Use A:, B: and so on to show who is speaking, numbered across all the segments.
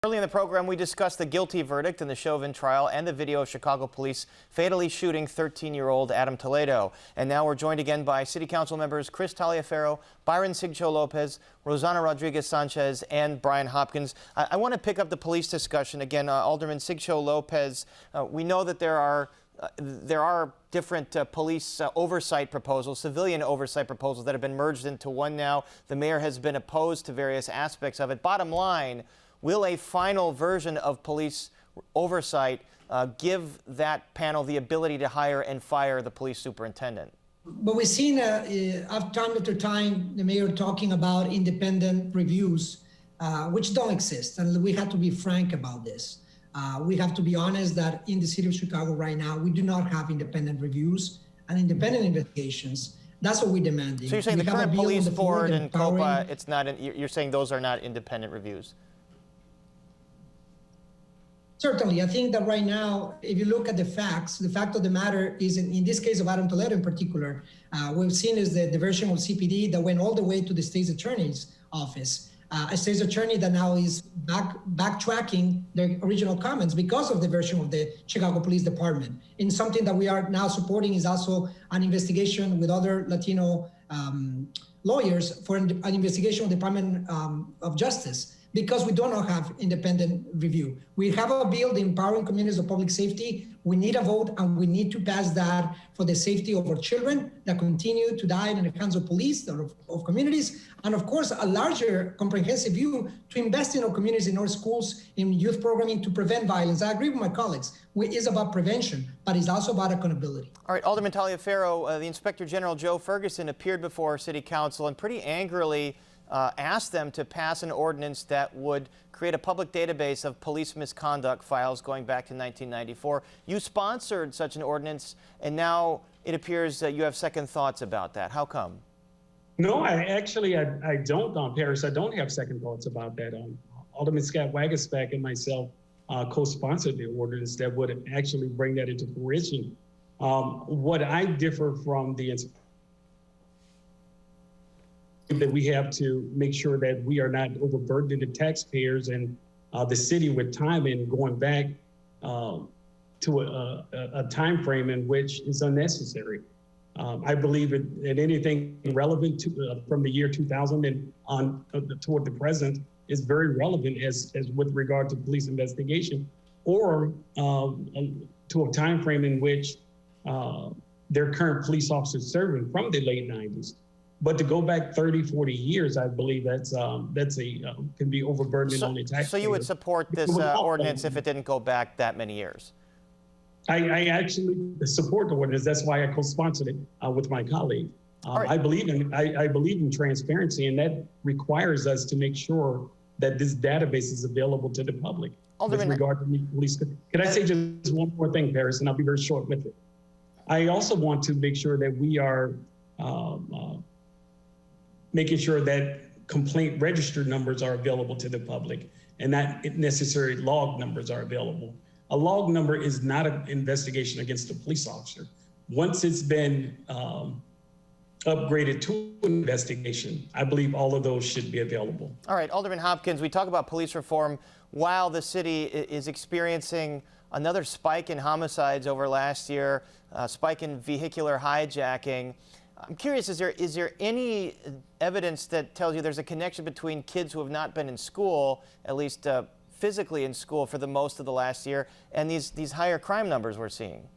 A: Early in the program, we discussed the guilty verdict in the Chauvin trial and the video of Chicago police fatally shooting 13-year-old Adam Toledo. And now we're joined again by City Council members Chris Taliaferro, Byron Sigcho Lopez, Rosanna Rodriguez Sanchez, and Brian Hopkins. I want to pick up the police discussion again. Alderman Sigcho Lopez, we know that there are different police oversight proposals, civilian oversight proposals that have been merged into one now. The mayor has been opposed to various aspects of it. Bottom line, will a final version of police oversight give that panel the ability to hire and fire the police superintendent?
B: But we've seen time after time the mayor talking about independent reviews, which don't exist. And we have to be frank about this. We have to be honest that in the city of Chicago right now, we do not have independent reviews and independent investigations. That's what we're demanding.
A: So you're saying the current police board and COPA, it's not, you're saying those are not independent reviews?
B: Certainly. I think that right now, if you look at the facts, the fact of the matter is, in this case of Adam Toledo in particular, we've seen is the version of CPD that went all the way to the state's attorney's office. A state's attorney that now is backtracking their original comments because of the version of the Chicago Police Department. In something that we are now supporting is also an investigation with other Latino lawyers for an investigation of the Department of Justice, because we do not have independent review. We have a bill, the Empowering Communities of Public Safety. We need a vote, and we need to pass that for the safety of our children that continue to die in the hands of police, of communities, and of course, a larger comprehensive view to invest in our communities, in our schools, in youth programming to prevent violence. I agree with my colleagues. It is about prevention, but it's also about accountability.
A: All right, Alderman Taliaferro, the Inspector General Joe Ferguson appeared before City Council and pretty angrily asked them to pass an ordinance that would create a public database of police misconduct files going back to 1994. You sponsored such an ordinance, and now it appears that you have second thoughts about that. How come?
C: No, I don't, Paris. I don't have second thoughts about that. Alderman Scott Waguespack and myself co-sponsored the ordinance that would actually bring that into fruition. What I differ from the that we have to make sure that we are not overburdening the taxpayers and the city with time and going back to a time frame in which is unnecessary. I believe that anything relevant to from the year 2000 and on toward the present is very relevant as with regard to police investigation, or to a time frame in which their current police officers serving from the late 90s. But to go back 30, 40 years, I believe can be overburdening on the taxpayers.
A: So you would support this ordinance if it didn't go back that many years?
C: I actually support the ordinance. That's why I co-sponsored it with my colleague.
A: Right.
C: I believe in transparency, and that requires us to make sure that this database is available to the public with regard to police. Can I say just one more thing, Paris, and I'll be very short with it. I also want to make sure that we are making sure that complaint registered numbers are available to the public and not necessary log numbers are available. A log number is not an investigation against a police officer. Once it's been upgraded to an investigation, I believe all of those should be available. All
A: right, Alderman Hopkins, we talk about police reform while the city is experiencing another spike in homicides over last year, spike in vehicular hijacking. I'm curious, is there any evidence that tells you there's a connection between kids who have not been in school, at least physically in school for the most of the last year, and these higher crime numbers we're seeing?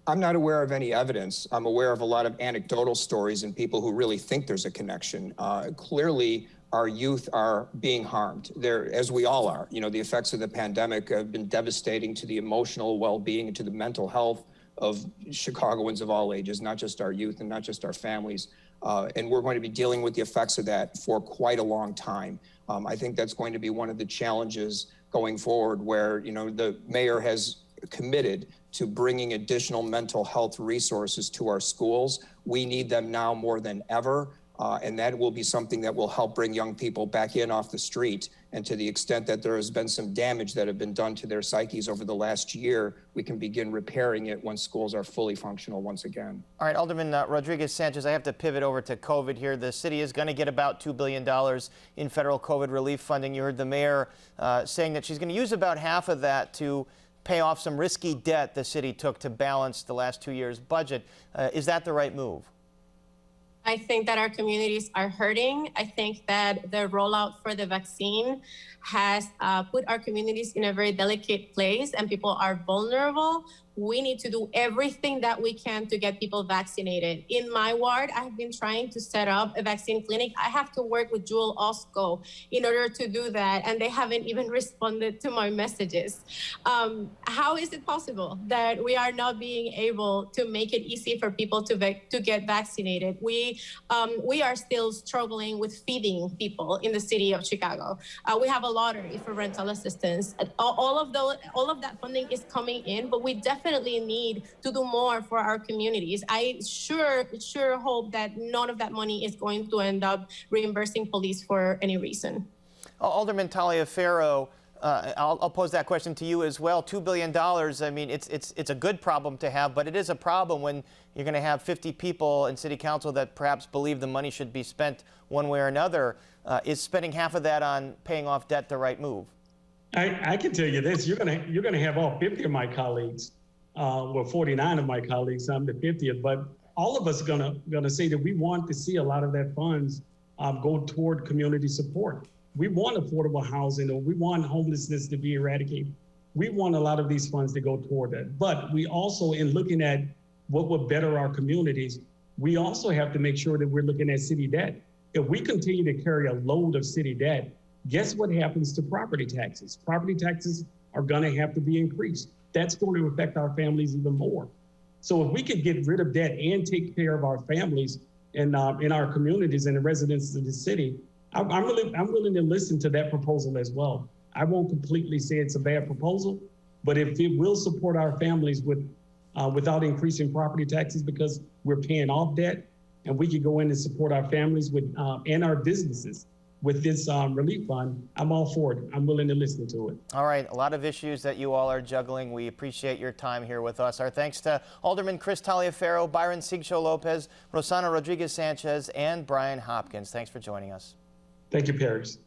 D: I'm not aware of any evidence. I'm aware of a lot of anecdotal stories and people who really think there's a connection. Clearly, our youth are being harmed. As we all are. You know, the effects of the pandemic have been devastating to the emotional well-being and to the mental health of Chicagoans of all ages, not just our youth and not just our families. And we're going to be dealing with the effects of that for quite a long time. I think that's going to be one of the challenges going forward, where, you know, the mayor has committed to bringing additional mental health resources to our schools. We need them now more than ever. And that will be something that will help bring young people back in off the street. And to the extent that there has been some damage that have been done to their psyches over the last year, we can begin repairing it when schools are fully functional once again.
A: All right, Alderman Rodriguez-Sanchez, I have to pivot over to COVID here. The city is going to get about $2 billion in federal COVID relief funding. You heard the mayor saying that she's going to use about half of that to pay off some risky debt the city took to balance the last 2 years' budget. Is that the right move?
E: I think that our communities are hurting. I think that the rollout for the vaccine has put our communities in a very delicate place, and people are vulnerable. We need to do everything that we can to get people vaccinated. In my ward, I've been trying to set up a vaccine clinic. I have to work with Jewel Osco in order to do that, and they haven't even responded to my messages. How is it possible that we are not being able to make it easy for people to get vaccinated? We are still struggling with feeding people in the city of Chicago. We have a lottery for rental assistance. All of that funding is coming in, but we definitely need to do more for our communities. I sure hope that none of that money is going to end up reimbursing police for any reason.
A: Alderman Taliaferro, I'll pose that question to you as well. $2 billion, I mean, it's a good problem to have, but it is a problem when you're going to have 50 people in city council that perhaps believe the money should be spent one way or another. Is spending half of that on paying off debt the right move?
C: I can tell you this: you're gonna have all 50 of my colleagues, well, 49 of my colleagues. I'm the 50th, but all of us are gonna say that we want to see a lot of that funds go toward community support. We want affordable housing, or we want homelessness to be eradicated. We want a lot of these funds to go toward that. But we also, in looking at what would better our communities, we also have to make sure that we're looking at city debt. If we continue to carry a load of city debt, guess what happens to property taxes? Property taxes are going to have to be increased. That's going to affect our families even more. So if we could get rid of debt and take care of our families and in our communities and the residents of the city, I'm willing to listen to that proposal as well. I won't completely say it's a bad proposal, but if it will support our families without increasing property taxes because we're paying off debt, and we could go in and support our families with and our businesses with this relief fund, I'm all for it. I'm willing to listen to it.
A: All right, a lot of issues that you all are juggling. We appreciate your time here with us. Our thanks to Alderman Chris Taliaferro, Byron Sigcho Lopez, Rosana Rodriguez Sanchez, and Brian Hopkins. Thanks for joining us.
C: Thank you, Paris.